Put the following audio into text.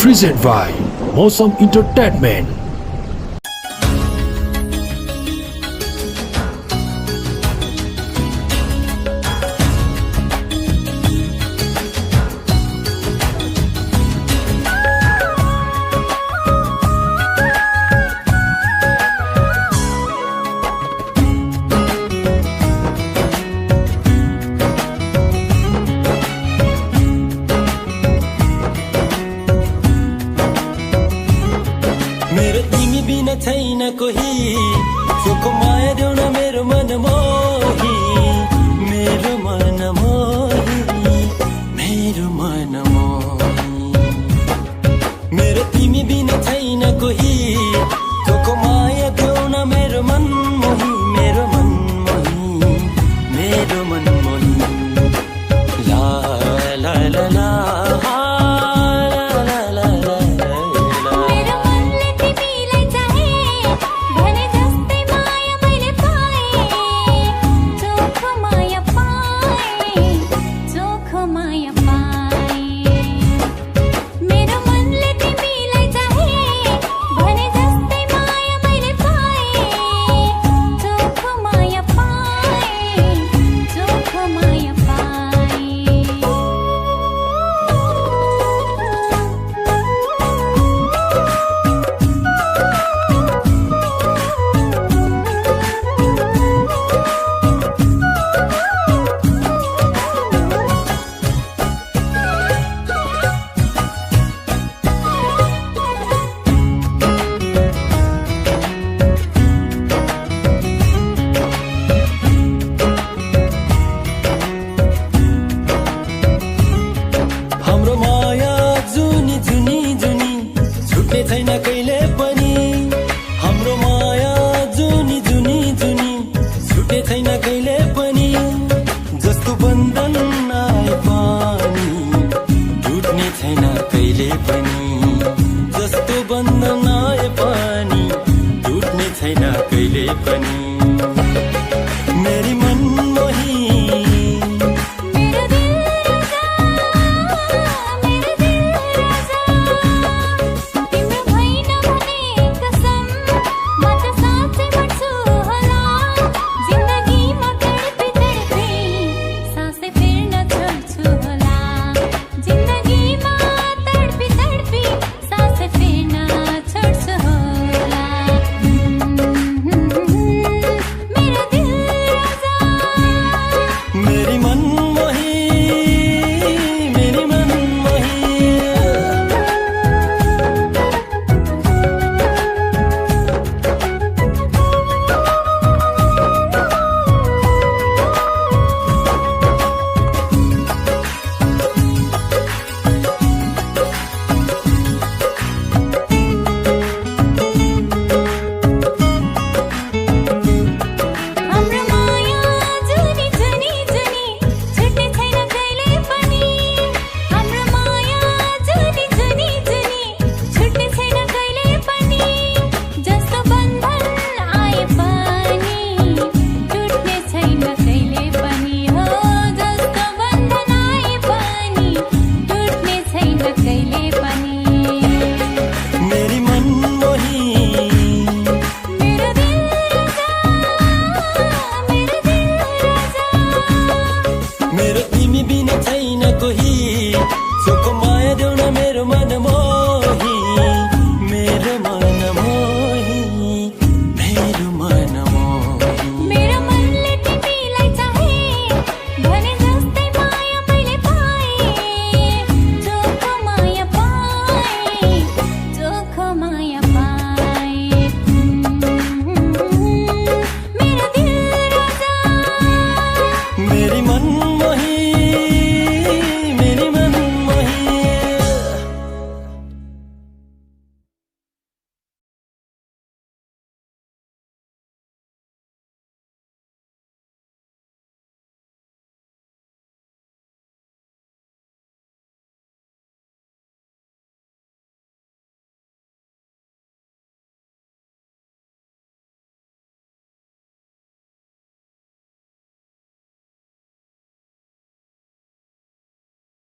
Presented by Mosam Entertainment. मेरो तिमी बिना छैन कोही चोखो माया देऊ न मेरो मन मोही मेरो मन मोही मेरो मन मोही मेरो तिमी बिना छैन कोही चोखो माया देऊ न मेरो मन मोही मेरो मन मोही मेरो मन मोही ला ला ला ला छैन कहिले पनि हाम्रो माया जुनी जुनी जुनी छुटे छैन कहिले पनि जस्तो बन्धन आए पनि टुट्ने छैन कहिले पनि जस्तो बन्धन आए पनि टुट्ने छैन कहिले पनि मेरी मन मोही मेरो तिमी बिना छैन कोही चोखो माया देऊ न मेरो मन